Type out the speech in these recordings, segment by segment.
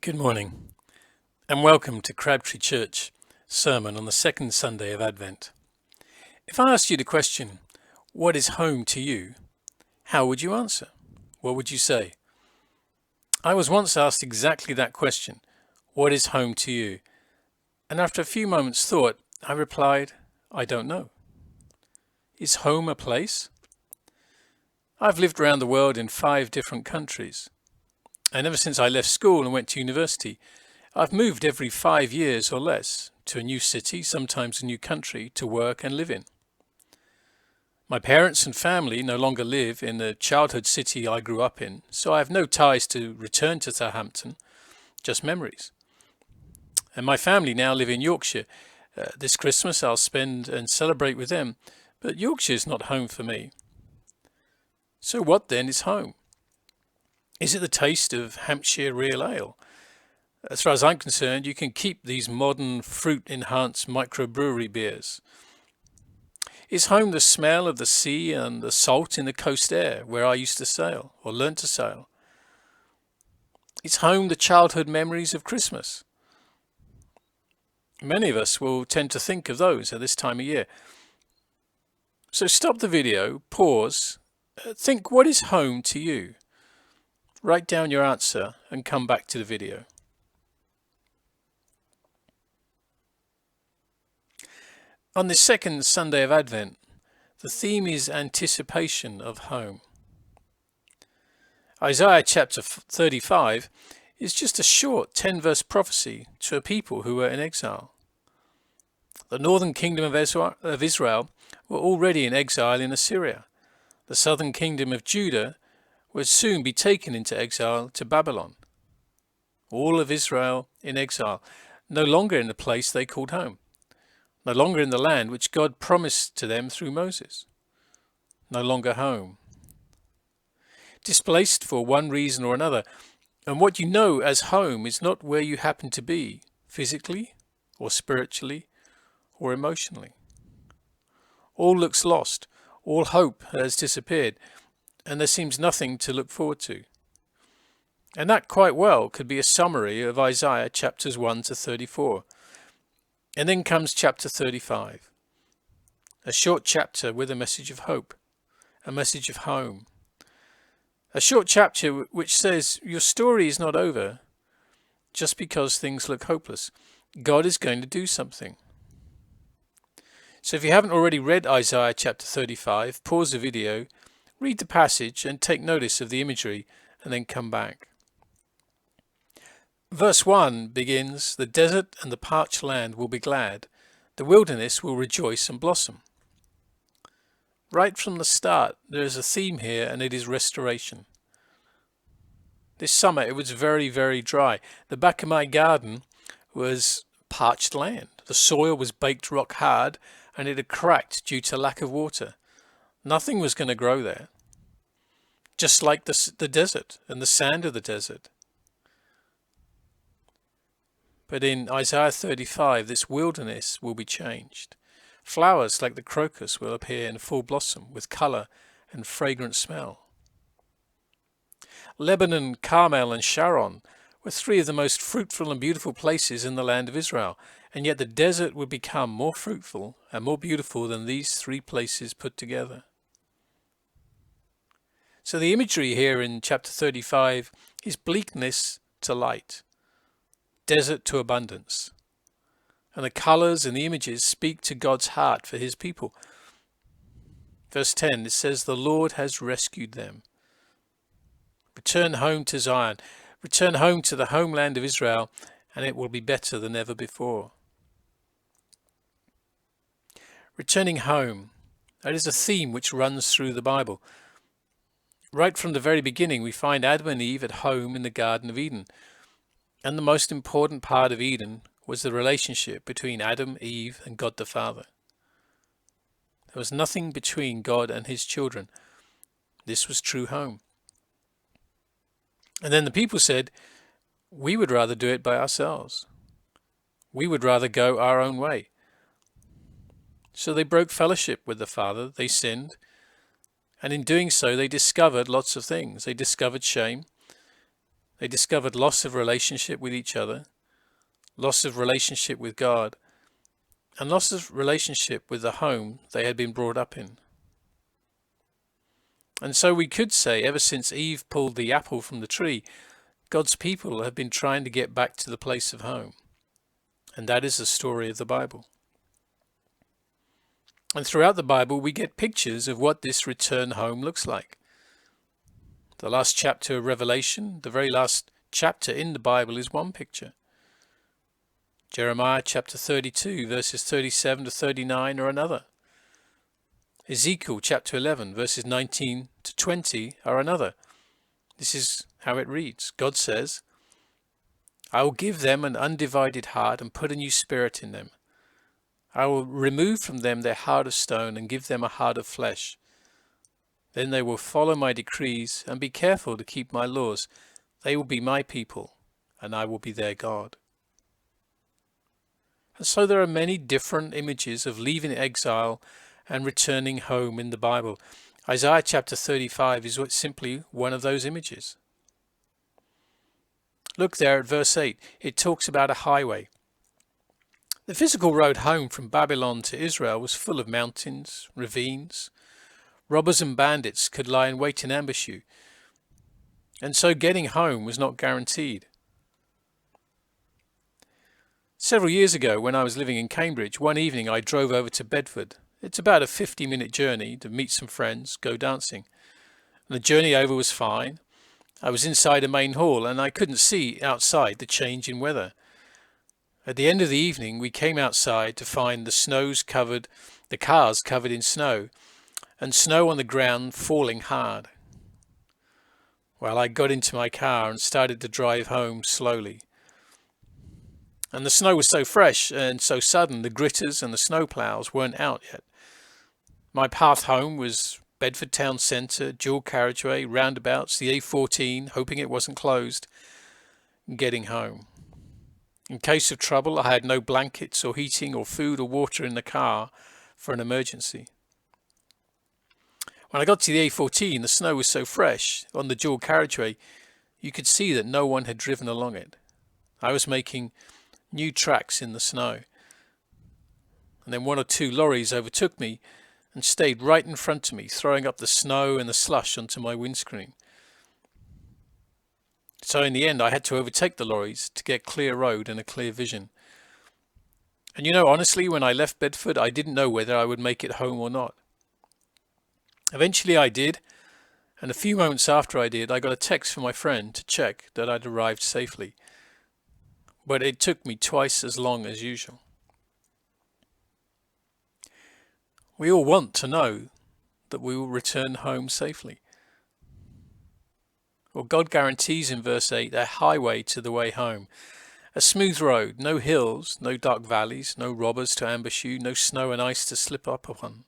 Good morning and welcome to Crabtree Church sermon on the second Sunday of Advent. If I asked you the question, what is home to you? How would you answer? What would you say? I was once asked exactly that question, what is home to you? And after a few moments' thought, I replied, I don't know. Is home a place? I've lived around the world in 5 different countries. And ever since I left school and went to university, I've moved every 5 years or less to a new city, sometimes a new country, to work and live in. My parents and family no longer live in the childhood city I grew up in, so I have no ties to return to Southampton, just memories. And my family now live in Yorkshire. This Christmas I'll spend and celebrate with them, but Yorkshire is not home for me. So what then is home? Is it the taste of Hampshire Real Ale? As far as I'm concerned, you can keep these modern fruit-enhanced microbrewery beers. Is home the smell of the sea and the salt in the coast air where I used to sail or learnt to sail? Is home the childhood memories of Christmas? Many of us will tend to think of those at this time of year. So stop the video, pause, think what is home to you? Write down your answer and come back to the video. On this second Sunday of Advent, the theme is anticipation of home. Isaiah chapter 35 is just a short 10-verse prophecy to a people who were in exile. The northern kingdom of Israel were already in exile in Assyria. The southern kingdom of Judah would soon be taken into exile to Babylon. All of Israel in exile, no longer in the place they called home. No longer in the land which God promised to them through Moses. No longer home. Displaced for one reason or another, and what you know as home is not where you happen to be, physically or spiritually or emotionally. All looks lost, all hope has disappeared, and there seems nothing to look forward to. And that quite well could be a summary of Isaiah chapters 1 to 34. And then comes chapter 35, a short chapter with a message of hope, a message of home. A short chapter which says your story is not over just because things look hopeless. God is going to do something. So if you haven't already read Isaiah chapter 35, pause the video, read the passage and take notice of the imagery and then come back. Verse 1 begins, the desert and the parched land will be glad. The wilderness will rejoice and blossom. Right from the start, there is a theme here, and it is restoration. This summer, it was very, very dry. The back of my garden was parched land. The soil was baked rock hard, and it had cracked due to lack of water. Nothing was going to grow there. Just like the desert and the sand of the desert. But in Isaiah 35, this wilderness will be changed. Flowers like the crocus will appear in full blossom with colour and fragrant smell. Lebanon, Carmel and Sharon were 3 of the most fruitful and beautiful places in the land of Israel, and yet the desert would become more fruitful and more beautiful than these 3 places put together. So the imagery here in chapter 35 is bleakness to light. Desert to abundance. And the colours and the images speak to God's heart for his people. Verse 10, it says, the Lord has rescued them. Return home to Zion. Return home to the homeland of Israel, and it will be better than ever before. Returning home. That is a theme which runs through the Bible. Right from the very beginning, we find Adam and Eve at home in the Garden of Eden. And the most important part of Eden was the relationship between Adam, Eve, and God the Father. There was nothing between God and his children. This was true home. And then the people said, we would rather do it by ourselves. We would rather go our own way. So they broke fellowship with the Father, they sinned, and in doing so they discovered lots of things. They discovered shame. They discovered loss of relationship with each other, loss of relationship with God, and loss of relationship with the home they had been brought up in. And so we could say, ever since Eve pulled the apple from the tree, God's people have been trying to get back to the place of home. And that is the story of the Bible. And throughout the Bible, we get pictures of what this return home looks like. The last chapter of Revelation, the very last chapter in the Bible, is one picture. Jeremiah chapter 32, verses 37 to 39 are another. Ezekiel chapter 11, verses 19 to 20 are another. This is how it reads. God says, I will give them an undivided heart and put a new spirit in them. I will remove from them their heart of stone and give them a heart of flesh. Then they will follow my decrees and be careful to keep my laws. They will be my people, and I will be their God. And so there are many different images of leaving exile and returning home in the Bible. Isaiah chapter 35 is simply one of those images. Look there at verse 8. It talks about a highway. The physical road home from Babylon to Israel was full of mountains, ravines. Robbers and bandits could lie in wait and ambush you. And so getting home was not guaranteed. Several years ago, when I was living in Cambridge, one evening I drove over to Bedford. It's about a 50-minute journey to meet some friends, go dancing. And the journey over was fine. I was inside a main hall and I couldn't see outside the change in weather. At the end of the evening, we came outside to find the cars covered in snow, and snow on the ground falling hard. Well, I got into my car and started to drive home slowly. And the snow was so fresh and so sudden, the gritters and the snow plows weren't out yet. My path home was Bedford Town Centre, dual carriageway, roundabouts, the A14, hoping it wasn't closed, and getting home. In case of trouble, I had no blankets or heating or food or water in the car for an emergency. When I got to the A14, the snow was so fresh on the dual carriageway, you could see that no one had driven along it. I was making new tracks in the snow. And then one or two lorries overtook me and stayed right in front of me, throwing up the snow and the slush onto my windscreen. So in the end, I had to overtake the lorries to get clear road and a clear vision. And honestly, when I left Bedford, I didn't know whether I would make it home or not. Eventually I did, and a few moments after I did, I got a text from my friend to check that I'd arrived safely. But it took me twice as long as usual. We all want to know that we will return home safely. Well, God guarantees in verse 8 a highway to the way home. A smooth road, no hills, no dark valleys, no robbers to ambush you, no snow and ice to slip up upon.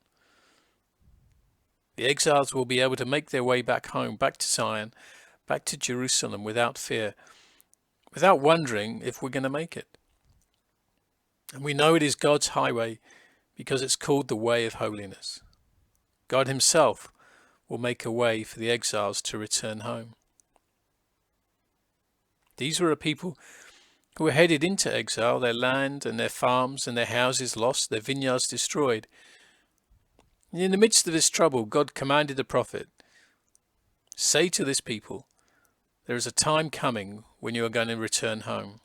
The exiles will be able to make their way back home, back to Zion, back to Jerusalem without fear, without wondering if we're going to make it. And we know it is God's highway because it's called the way of holiness. God himself will make a way for the exiles to return home. These were a people who were headed into exile, their land and their farms and their houses lost, their vineyards destroyed. And in the midst of this trouble, God commanded the prophet, say to this people, there is a time coming when you are going to return home.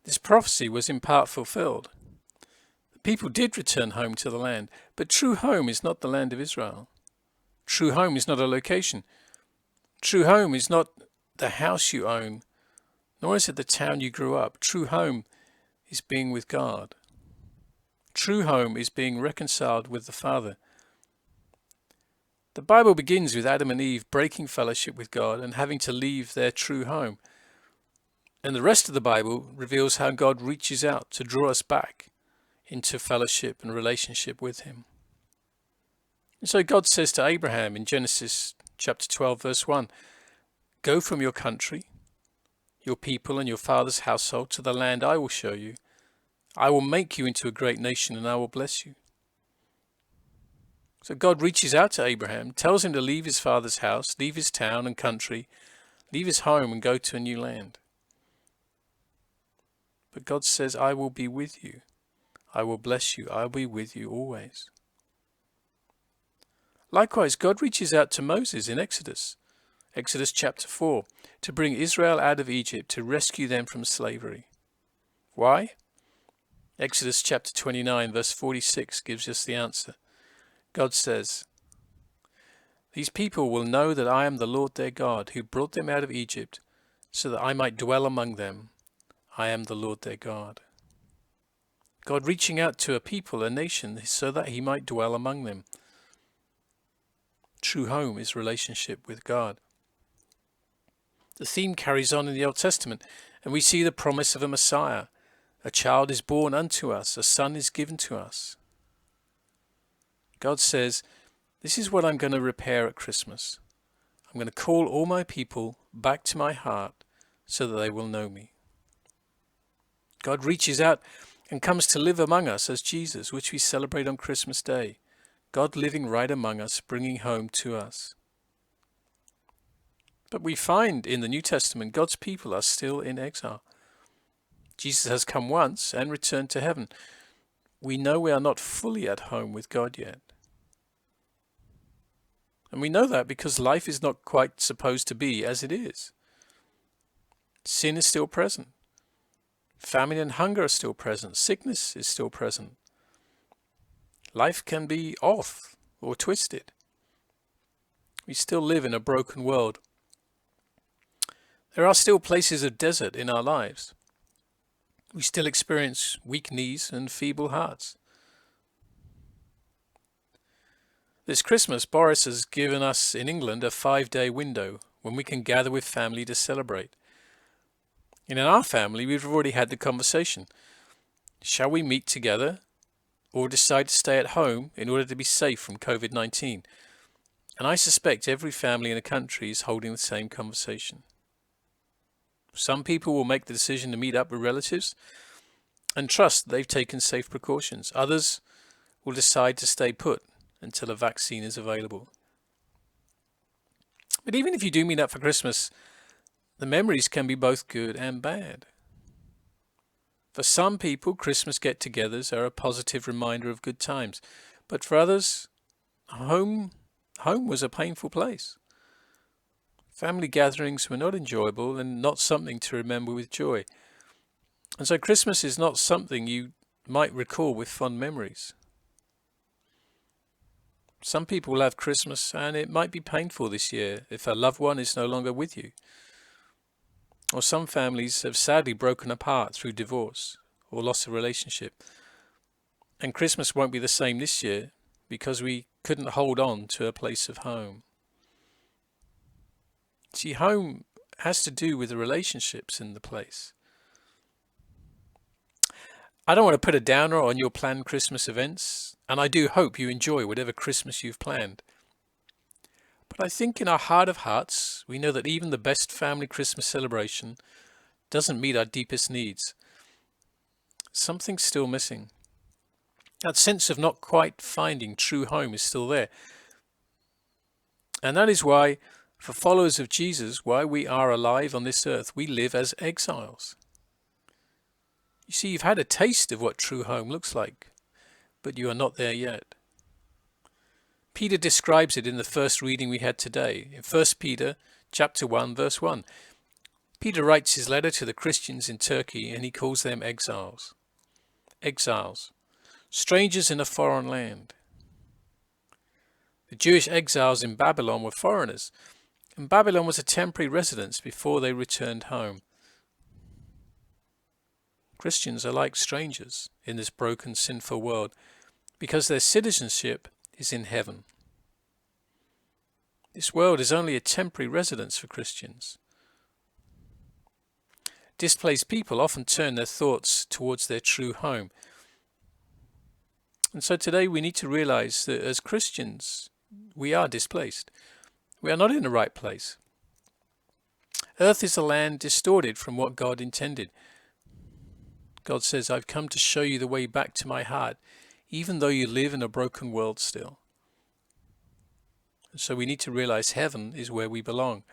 This prophecy was in part fulfilled. The people did return home to the land, but true home is not the land of Israel. True home is not a location. True home is not the house you own, nor is it the town you grew up. True home is being with God. True home is being reconciled with the Father. The Bible begins with Adam and Eve breaking fellowship with God and having to leave their true home. And the rest of the Bible reveals how God reaches out to draw us back into fellowship and relationship with him. And so God says to Abraham in Genesis chapter 12, verse 1, go from your country, your people and your father's household to the land I will show you. I will make you into a great nation and I will bless you. So God reaches out to Abraham, tells him to leave his father's house, leave his town and country, leave his home and go to a new land. But God says, I will be with you. I will bless you. I will be with you always. Likewise, God reaches out to Moses in Exodus chapter 4, to bring Israel out of Egypt, to rescue them from slavery. Why? Exodus chapter 29, verse 46 gives us the answer. God says, these people will know that I am the Lord their God, who brought them out of Egypt, so that I might dwell among them. I am the Lord their God. God reaching out to a people, a nation, so that he might dwell among them. True home is relationship with God. The theme carries on in the Old Testament, and we see the promise of a Messiah. A child is born unto us, a son is given to us. God says, this is what I'm going to repair at Christmas. I'm going to call all my people back to my heart so that they will know me. God reaches out and comes to live among us as Jesus, which we celebrate on Christmas Day. God living right among us, bringing home to us. But we find in the New Testament, God's people are still in exile. Jesus has come once and returned to heaven. We know we are not fully at home with God yet. And we know that because life is not quite supposed to be as it is. Sin is still present. Famine and hunger are still present. Sickness is still present. Life can be off or twisted. We still live in a broken world. There are still places of desert in our lives. We still experience weak knees and feeble hearts. This Christmas, Boris has given us in England a 5-day window when we can gather with family to celebrate. And in our family, we've already had the conversation. Shall we meet together or decide to stay at home in order to be safe from COVID-19? And I suspect every family in the country is holding the same conversation. Some people will make the decision to meet up with relatives and trust that they've taken safe precautions. Others will decide to stay put until a vaccine is available. But even if you do meet up for Christmas, the memories can be both good and bad. For some people, Christmas get-togethers are a positive reminder of good times. But for others, home was a painful place. Family gatherings were not enjoyable and not something to remember with joy. And so Christmas is not something you might recall with fond memories. Some people will have Christmas and it might be painful this year if a loved one is no longer with you. Or some families have sadly broken apart through divorce or loss of relationship. And Christmas won't be the same this year because we couldn't hold on to a place of home. See, home has to do with the relationships in the place. I don't want to put a downer on your planned Christmas events, and I do hope you enjoy whatever Christmas you've planned. But I think in our heart of hearts, we know that even the best family Christmas celebration doesn't meet our deepest needs. Something's still missing. That sense of not quite finding true home is still there. And that is why, for followers of Jesus, why we are alive on this earth, we live as exiles. You see, you've had a taste of what true home looks like, but you are not there yet. Peter describes it in the first reading we had today, in 1 Peter chapter 1, verse 1. Peter writes his letter to the Christians in Turkey and he calls them exiles. Exiles, strangers in a foreign land. The Jewish exiles in Babylon were foreigners, and Babylon was a temporary residence before they returned home. Christians are like strangers in this broken, sinful world because their citizenship is in heaven. This world is only a temporary residence for Christians. Displaced people often turn their thoughts towards their true home. And so today we need to realize that as Christians, we are displaced. We are not in the right place. Earth is a land distorted from what God intended. God says, I've come to show you the way back to my heart, even though you live in a broken world still. So we need to realize heaven is where we belong.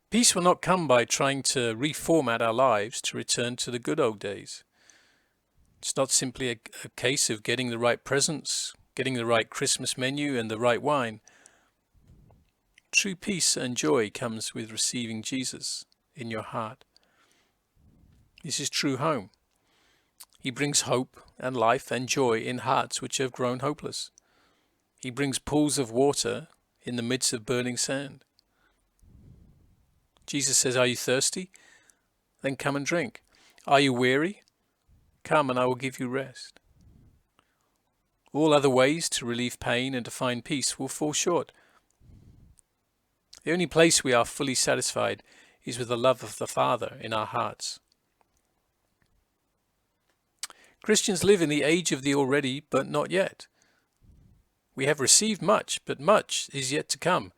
Peace will not come by trying to reformat our lives to return to the good old days. It's not simply a case of getting the right presents, getting the right Christmas menu and the right wine. True peace and joy comes with receiving Jesus in your heart. This is true home. He brings hope and life and joy in hearts which have grown hopeless. He brings pools of water in the midst of burning sand. Jesus says, "Are you thirsty? Then come and drink. Are you weary? Come and I will give you rest." All other ways to relieve pain and to find peace will fall short. The only place we are fully satisfied is with the love of the Father in our hearts. Christians live in the age of the already but not yet. We have received much, but much is yet to come.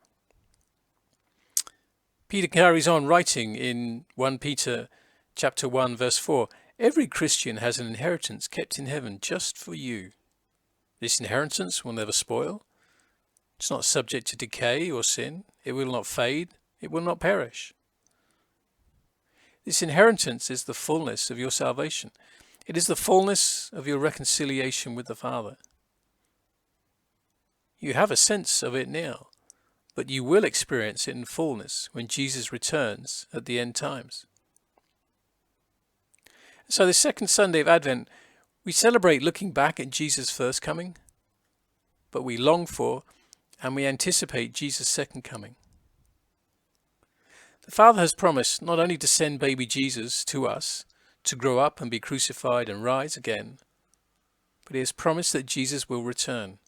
Peter carries on writing in 1 Peter chapter 1 verse 4, "Every Christian has an inheritance kept in heaven just for you. This inheritance will never spoil. It's not subject to decay or sin. It will not fade. It will not perish." This inheritance is the fullness of your salvation. It is the fullness of your reconciliation with the Father. You have a sense of it now, but you will experience it in fullness when Jesus returns at the end times. So the second Sunday of Advent, we celebrate looking back at Jesus' first coming, but we long for and we anticipate Jesus' second coming. The Father has promised not only to send baby Jesus to us to grow up and be crucified and rise again, but He has promised that Jesus will return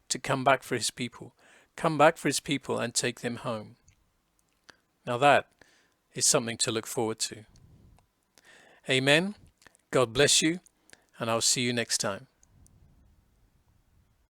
to come back for His people, and take them home. Now that is something to look forward to. Amen. God bless you, and I'll see you next time.